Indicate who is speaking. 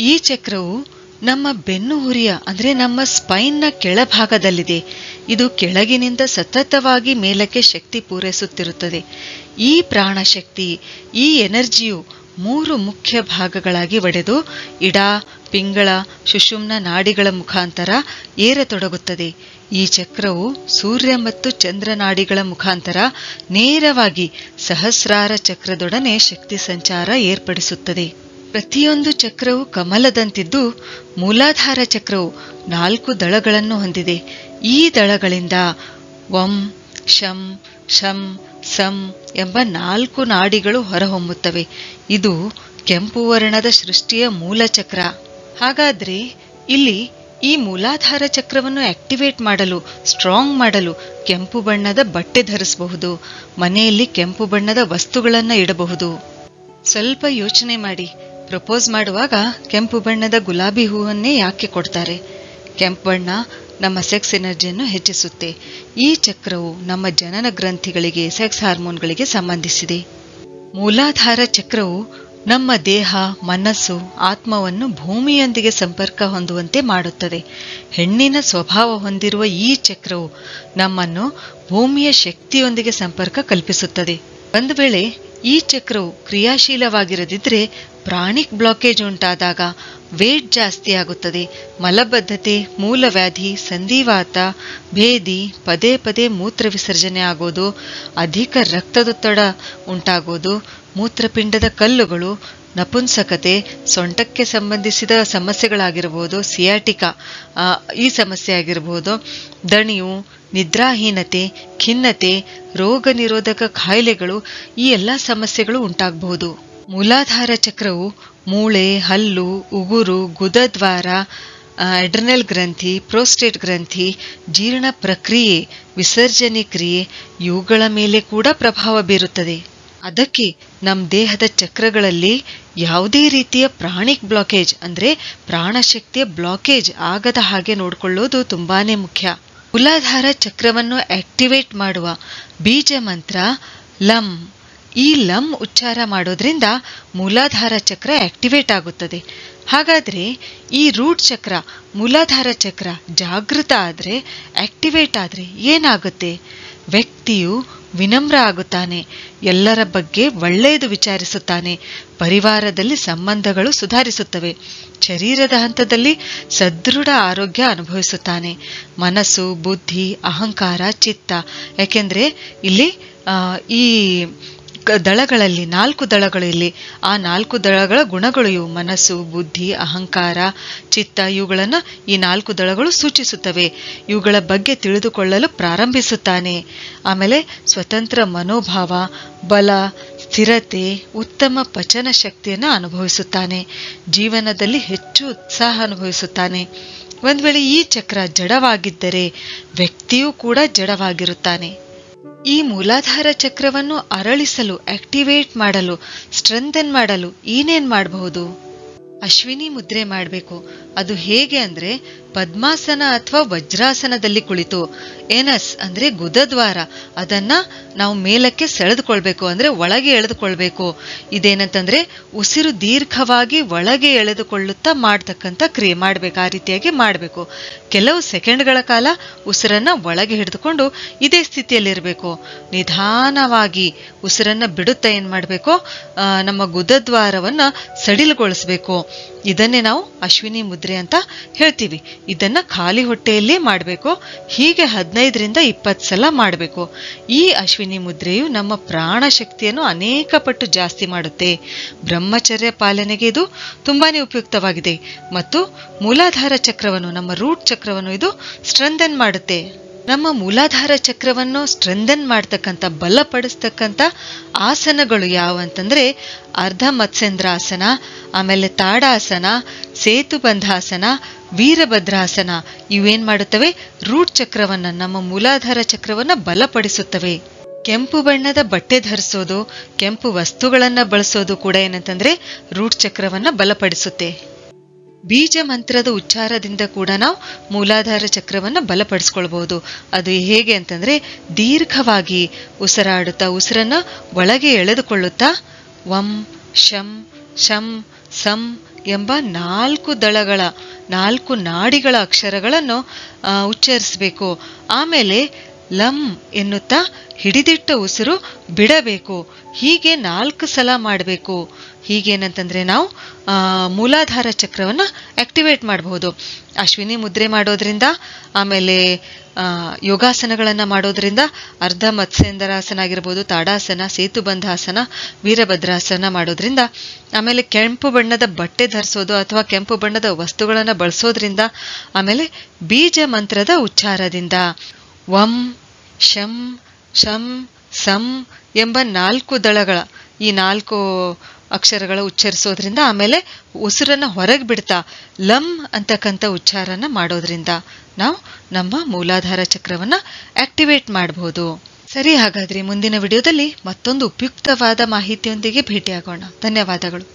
Speaker 1: ಈ ಚಕ್ರವು ನಮ್ಮ ಬೆನ್ನುಹುರಿಯ ಅಂದ್ರೆ ನಮ್ಮ ಸ್ಪೈನ್ನ ಕೆಳಭಾಗದಲ್ಲಿದೆ. ಇದು ಕೆಳಗಿನಿಂದ ಸತತವಾಗಿ ಮೇಲಕ್ಕೆ ಶಕ್ತಿ ಪೂರೈಸುತ್ತಿರುತ್ತದೆ. ಈ ಪ್ರಾಣಶಕ್ತಿ, ಈ ಎನರ್ಜಿಯು 3 ಮುಖ್ಯ ಭಾಗಗಳಾಗಿ ಒಡೆದು ಇಡ, ಪಿಂಗಳ, ಸುಷುಮ್ನ ನಾಡಿಗಳ ಮುಖಾಂತರ ಏರತೊಡಗುತ್ತದೆ. ಈ ಚಕ್ರವು ಸೂರ್ಯ ಮತ್ತು ಚಂದ್ರ ನಾಡಿಗಳ ಮುಖಾಂತರ ನೇರವಾಗಿ ಸಹಸ್ರಾರ ಚಕ್ರದೊಡನೆ ಶಕ್ತಿ ಸಂಚಾರ ಏರ್ಪಡಿಸುತ್ತದೆ. ಪ್ರತಿಯೊಂದು ಚಕ್ರವು ಕಮಲದಂತಿದ್ದು, ಮೂಲಾಧಾರ ಚಕ್ರವು 4 ದಳಗಳನ್ನು ಹೊಂದಿದೆ. ಈ ದಳಗಳಿಂದ ವಂ, ಶಂ, ಶಂ, ಸಂ ಎಂಬ 4 ನಾಡಿಗಳು ಹೊರಹೊಮ್ಮುತ್ತವೆ. ಇದು ಕೆಂಪು ವರ್ಣದ ಸೃಷ್ಟಿಯ ಮೂಲ ಚಕ್ರ. ಹಾಗಾದ್ರೆ ಇಲ್ಲಿ ಈ ಮೂಲಾಧಾರ ಚಕ್ರವನ್ನು ಆಕ್ಟಿವೇಟ್ ಮಾಡಲು, ಸ್ಟ್ರಾಂಗ್ ಮಾಡಲು ಕೆಂಪು ಬಣ್ಣದ ಬಟ್ಟೆ ಧರಿಸಬಹುದು. ಮನೆಯಲ್ಲಿ ಕೆಂಪು ಬಣ್ಣದ ವಸ್ತುಗಳನ್ನು ಇಡಬಹುದು. ಸ್ವಲ್ಪ ಯೋಚನೆ ಮಾಡಿ, ಪ್ರಪೋಸ್ ಮಾಡುವಾಗ ಕೆಂಪು ಬಣ್ಣದ ಗುಲಾಬಿ ಹೂವನ್ನೇ ಯಾಕೆ ಕೊಡ್ತಾರೆ? ಕೆಂಪು ಬಣ್ಣ ನಮ್ಮ ಸೆಕ್ಸ್ ಎನರ್ಜಿಯನ್ನು ಹೆಚ್ಚಿಸುತ್ತೆ. ಈ ಚಕ್ರವು ನಮ್ಮ ಜನನ ಗ್ರಂಥಿಗಳಿಗೆ, ಸೆಕ್ಸ್ ಹಾರ್ಮೋನ್ಗಳಿಗೆ ಸಂಬಂಧಿಸಿದೆ. ಮೂಲಾಧಾರ ಚಕ್ರವು ನಮ್ಮ ದೇಹ, ಮನಸ್ಸು, ಆತ್ಮವನ್ನು ಭೂಮಿಯೊಂದಿಗೆ ಸಂಪರ್ಕ ಹೊಂದುವಂತೆ ಮಾಡುತ್ತದೆ. ಹೆಣ್ಣಿನ ಸ್ವಭಾವ ಹೊಂದಿರುವ ಈ ಚಕ್ರವು ನಮ್ಮನ್ನು ಭೂಮಿಯ ಶಕ್ತಿಯೊಂದಿಗೆ ಸಂಪರ್ಕ ಕಲ್ಪಿಸುತ್ತದೆ. ಒಂದು ವೇಳೆ ಈ ಚಕ್ರವು ಕ್ರಿಯಾಶೀಲವಾಗಿರದಿದ್ರೆ ಪ್ರಾಣಿಕ್ ಬ್ಲಾಕೇಜ್ ಉಂಟಾದಾಗ ವೇಟ್ ಜಾಸ್ತಿ ಆಗುತ್ತದೆ. ಮಲಬದ್ಧತೆ, ಮೂಲವ್ಯಾಧಿ, ಸಂಧಿವಾತ, ಭೇದಿ, ಪದೇ ಪದೇ ಮೂತ್ರ ವಿಸರ್ಜನೆ ಆಗೋದು, ಅಧಿಕ ರಕ್ತದೊತ್ತಡ ಉಂಟಾಗೋದು, ಮೂತ್ರಪಿಂಡದ ಕಲ್ಲುಗಳು, ನಪುಂಸಕತೆ, ಸೊಂಟಕ್ಕೆ ಸಂಬಂಧಿಸಿದ ಸಮಸ್ಯೆಗಳಾಗಿರಬಹುದು, ಸಿಯಾಟಿಕಾ ಈ ಸಮಸ್ಯೆ ಆಗಿರಬಹುದು, ದಣಿವು, ನಿದ್ರಾಹೀನತೆ, ಖಿನ್ನತೆ, ರೋಗ ನಿರೋಧಕ ಕಾಯಿಲೆಗಳು, ಈ ಎಲ್ಲ ಸಮಸ್ಯೆಗಳು ಉಂಟಾಗಬಹುದು. ಮೂಲಾಧಾರ ಚಕ್ರವು ಮೂಳೆ, ಹಲ್ಲು, ಉಗುರು, ಗುದದ್ವಾರ, ಅಡ್ರಿನಲ್ ಗ್ರಂಥಿ, ಪ್ರೋಸ್ಟೇಟ್ ಗ್ರಂಥಿ, ಜೀರ್ಣ ಪ್ರಕ್ರಿಯೆ, ವಿಸರ್ಜನೆ ಕ್ರಿಯೆ ಇವುಗಳ ಮೇಲೆ ಕೂಡ ಪ್ರಭಾವ ಬೀರುತ್ತದೆ. ಅದಕ್ಕೆ ನಮ್ಮ ದೇಹದ ಚಕ್ರಗಳಲ್ಲಿ ಯಾವುದೇ ರೀತಿಯ ಪ್ರಾಣಿಕ್ ಬ್ಲಾಕೇಜ್ ಅಂದ್ರೆ ಪ್ರಾಣಶಕ್ತಿಯ ಬ್ಲಾಕೇಜ್ ಆಗದ ಹಾಗೆ ನೋಡಿಕೊಳ್ಳೋದು ತುಂಬಾನೇ ಮುಖ್ಯ. ಮೂಲಾಧಾರ ಚಕ್ರವನ್ನು ಆಕ್ಟಿವೇಟ್ ಮಾಡುವ ಬೀಜ ಮಂತ್ರ ಲಂ. ಈ ಲಂ ಉಚ್ಚಾರ ಮಾಡೋದ್ರಿಂದ ಮೂಲಾಧಾರ ಚಕ್ರ ಆಕ್ಟಿವೇಟ್ ಆಗುತ್ತದೆ. ಹಾಗಾದ್ರೆ ಈ ರೂಟ್ ಚಕ್ರ, ಮೂಲಾಧಾರ ಚಕ್ರ ಜಾಗೃತ ಆದ್ರೆ, ಆಕ್ಟಿವೇಟ್ ಆದ್ರೆ ಏನಾಗುತ್ತೆ? ವ್ಯಕ್ತಿಯು ವಿನಮ್ರ ಆಗುತ್ತಾನೆ, ಎಲ್ಲರ ಬಗ್ಗೆ ಒಳ್ಳೆಯದು ವಿಚಾರಿಸುತ್ತಾನೆ, ಪರಿವಾರದಲ್ಲಿ ಸಂಬಂಧಗಳು ಸುಧಾರಿಸುತ್ತವೆ, ಶರೀರದ ಹಂತದಲ್ಲಿ ಸದೃಢ ಆರೋಗ್ಯ ಅನುಭವಿಸುತ್ತಾನೆ. ಮನಸ್ಸು, ಬುದ್ಧಿ, ಅಹಂಕಾರ, ಚಿತ್ತ, ಯಾಕೆಂದ್ರೆ ಇಲ್ಲಿ ಈ ದಳಗಳಲ್ಲಿ 4 ದಳಗಳು ಇಲ್ಲಿ, ಆ 4 ದಳಗಳ ಗುಣಗಳು ಇವು. ಮನಸ್ಸು, ಬುದ್ಧಿ, ಅಹಂಕಾರ, ಚಿತ್ತ ಇವುಗಳನ್ನು ಈ 4 ದಳಗಳು ಸೂಚಿಸುತ್ತವೆ. ಇವುಗಳ ಬಗ್ಗೆ ತಿಳಿದುಕೊಳ್ಳಲು ಪ್ರಾರಂಭಿಸುತ್ತಾನೆ. ಆಮೇಲೆ ಸ್ವತಂತ್ರ ಮನೋಭಾವ, ಬಲ, ಸ್ಥಿರತೆ, ಉತ್ತಮ ಪಚನ ಶಕ್ತಿಯನ್ನು ಅನುಭವಿಸುತ್ತಾನೆ. ಜೀವನದಲ್ಲಿ ಹೆಚ್ಚು ಉತ್ಸಾಹ ಅನುಭವಿಸುತ್ತಾನೆ. ಒಂದ್ ವೇಳೆ ಈ ಚಕ್ರ ಜಡವಾಗಿದ್ದರೆ ವ್ಯಕ್ತಿಯೂ ಕೂಡ ಜಡವಾಗಿರುತ್ತಾನೆ. ಈ ಮೂಲಾಧಾರ ಚಕ್ರವನ್ನು ಅರಳಿಸಲು, ಆಕ್ಟಿವೇಟ್ ಮಾಡಲು, ಸ್ಟ್ರೆಂಥನ್ ಮಾಡಲು ಏನೇನ್ ಮಾಡಬಹುದು? ಅಶ್ವಿನಿ ಮುದ್ರೆ ಮಾಡಬೇಕು. ಅದು ಹೇಗೆ ಅಂದ್ರೆ ಪದ್ಮಾಸನ ಅಥವಾ ವಜ್ರಾಸನದಲ್ಲಿ ಕುಳಿತು ಎನಸ್ ಅಂದ್ರೆ ಗುದದ್ವಾರ ಅದನ್ನ ನಾವು ಮೇಲಕ್ಕೆ ಸೆಳೆದುಕೊಳ್ಬೇಕು, ಅಂದ್ರೆ ಒಳಗೆ ಎಳೆದುಕೊಳ್ಬೇಕು. ಇದೇನಂತಂದ್ರೆ ಉಸಿರು ದೀರ್ಘವಾಗಿ ಒಳಗೆ ಎಳೆದುಕೊಳ್ಳುತ್ತಾ ಮಾಡ್ತಕ್ಕಂಥ ಕ್ರಿಯೆ ಮಾಡ್ಬೇಕು. ಆ ರೀತಿಯಾಗಿ ಮಾಡಬೇಕು. ಕೆಲವು ಸೆಕೆಂಡ್ಗಳ ಕಾಲ ಉಸಿರನ್ನ ಒಳಗೆ ಹಿಡಿದುಕೊಂಡು ಇದೇ ಸ್ಥಿತಿಯಲ್ಲಿರಬೇಕು. ನಿಧಾನವಾಗಿ ಉಸಿರನ್ನ ಬಿಡುತ್ತಾ ಏನ್ ಮಾಡ್ಬೇಕು, ನಮ್ಮ ಗುದದ್ವಾರವನ್ನ ಸಡಿಲಗೊಳಿಸಬೇಕು. ಇದನ್ನೇ ನಾವು ಅಶ್ವಿನಿ ಮುದ್ರೆ ಅಂತ ಹೇಳ್ತೀವಿ. ಇದನ್ನ ಖಾಲಿ ಹೊಟ್ಟೆಯಲ್ಲೇ ಮಾಡಬೇಕು. ಹೀಗೆ 15ರಿಂದ 20 ಸಲ ಮಾಡಬೇಕು. ಈ ಅಶ್ವಿನಿ ಮುದ್ರೆಯು ನಮ್ಮ ಪ್ರಾಣ ಶಕ್ತಿಯನ್ನು ಅನೇಕ ಪಟ್ಟು ಜಾಸ್ತಿ ಮಾಡುತ್ತೆ. ಬ್ರಹ್ಮಚರ್ಯ ಪಾಲನೆಗೆ ಇದು ತುಂಬಾನೇ ಉಪಯುಕ್ತವಾಗಿದೆ. ಮತ್ತು ಮೂಲಾಧಾರ ಚಕ್ರವನ್ನು, ನಮ್ಮ ರೂಟ್ ಚಕ್ರವನ್ನು ಇದು ಸ್ಟ್ರೆಂಥನ್ ಮಾಡುತ್ತೆ. ನಮ್ಮ ಮೂಲಾಧಾರ ಚಕ್ರವನ್ನು ಸ್ಟ್ರೆಂಥನ್ ಮಾಡ್ತಕ್ಕಂಥ, ಬಲಪಡಿಸ್ತಕ್ಕಂಥ ಆಸನಗಳು ಯಾವಂತಂದ್ರೆ ಅರ್ಧ ಮತ್ಸ್ಯೇಂದ್ರಾಸನ, ಆಮೇಲೆ ತಾಡಾಸನ, ಸೇತುಬಂಧಾಸನ, ವೀರಭದ್ರಾಸನ. ಇವೇನ್ ಮಾಡುತ್ತವೆ? ರೂಟ್ ಚಕ್ರವನ್ನ, ನಮ್ಮ ಮೂಲಾಧಾರ ಚಕ್ರವನ್ನ ಬಲಪಡಿಸುತ್ತವೆ. ಕೆಂಪು ಬಣ್ಣದ ಬಟ್ಟೆ ಧರಿಸೋದು, ಕೆಂಪು ವಸ್ತುಗಳನ್ನ ಬಳಸೋದು ಕೂಡ ಏನಂತಂದ್ರೆ ರೂಟ್ ಚಕ್ರವನ್ನ ಬಲಪಡಿಸುತ್ತೆ. ಬೀಜ ಮಂತ್ರದ ಉಚ್ಚಾರದಿಂದ ಕೂಡ ನಾವು ಮೂಲಾಧಾರ ಚಕ್ರವನ್ನ ಬಲಪಡಿಸ್ಕೊಳ್ಬಹುದು. ಅದು ಹೇಗೆ ಅಂತಂದ್ರೆ ದೀರ್ಘವಾಗಿ ಉಸಿರಾಡುತ್ತಾ, ಉಸಿರನ್ನ ಒಳಗೆ ಎಳೆದುಕೊಳ್ಳುತ್ತಾ ವಂ ಶಂ ಶಂ ಸಂ ಎಂಬ 4 ದಳಗಳ 4 ನಾಡಿಗಳ ಅಕ್ಷರಗಳನ್ನು ಉಚ್ಚರಿಸಬೇಕು. ಆಮೇಲೆ ಲಂ ಎನ್ನುತ್ತಾ ಹಿಡಿದಿಟ್ಟ ಉಸಿರು ಬಿಡಬೇಕು. ಹೀಗೆ 4 ಸಲ ಮಾಡಬೇಕು. ಹೀಗೇನಂತಂದ್ರೆ ನಾವು ಮೂಲಾಧಾರ ಚಕ್ರವನ್ನ ಆಕ್ಟಿವೇಟ್ ಮಾಡಬಹುದು. ಅಶ್ವಿನಿ ಮುದ್ರೆ ಮಾಡೋದ್ರಿಂದ, ಆಮೇಲೆ ಯೋಗಾಸನಗಳನ್ನ ಮಾಡೋದ್ರಿಂದ, ಅರ್ಧ ಮತ್ಸ್ಯೇಂದ್ರಾಸನ ಆಗಿರ್ಬೋದು, ತಾಡಾಸನ, ಸೇತುಬಂಧಾಸನ, ವೀರಭದ್ರಾಸನ ಮಾಡೋದ್ರಿಂದ, ಆಮೇಲೆ ಕೆಂಪು ಬಣ್ಣದ ಬಟ್ಟೆ ಧರಿಸೋದು ಅಥವಾ ಕೆಂಪು ಬಣ್ಣದ ವಸ್ತುಗಳನ್ನ ಬಳಸೋದ್ರಿಂದ, ಆಮೇಲೆ ಬೀಜ ಮಂತ್ರದ ಉಚ್ಚಾರದಿಂದ ವಂ ಶಂ ಶಂ ಸಂ ಎಂಬ 4 ದಳಗಳ ಈ 4 ಅಕ್ಷರಗಳ ಉಚ್ಚರಿಸೋದ್ರಿಂದ, ಆಮೇಲೆ ಉಸಿರನ್ನ ಹೊರಗೆ ಬಿಡ್ತಾ ಲಂ ಅಂತಕ್ಕಂಥ ಉಚ್ಚಾರನ ಮಾಡೋದ್ರಿಂದ ನಾವು ನಮ್ಮ ಮೂಲಾಧಾರ ಚಕ್ರವನ್ನ ಆಕ್ಟಿವೇಟ್ ಮಾಡಬಹುದು. ಸರಿ, ಹಾಗಾದ್ರೆ ಮುಂದಿನ ವಿಡಿಯೋದಲ್ಲಿ ಮತ್ತೊಂದು ಉಪಯುಕ್ತವಾದ ಮಾಹಿತಿಯೊಂದಿಗೆ ಭೇಟಿಯಾಗೋಣ. ಧನ್ಯವಾದಗಳು.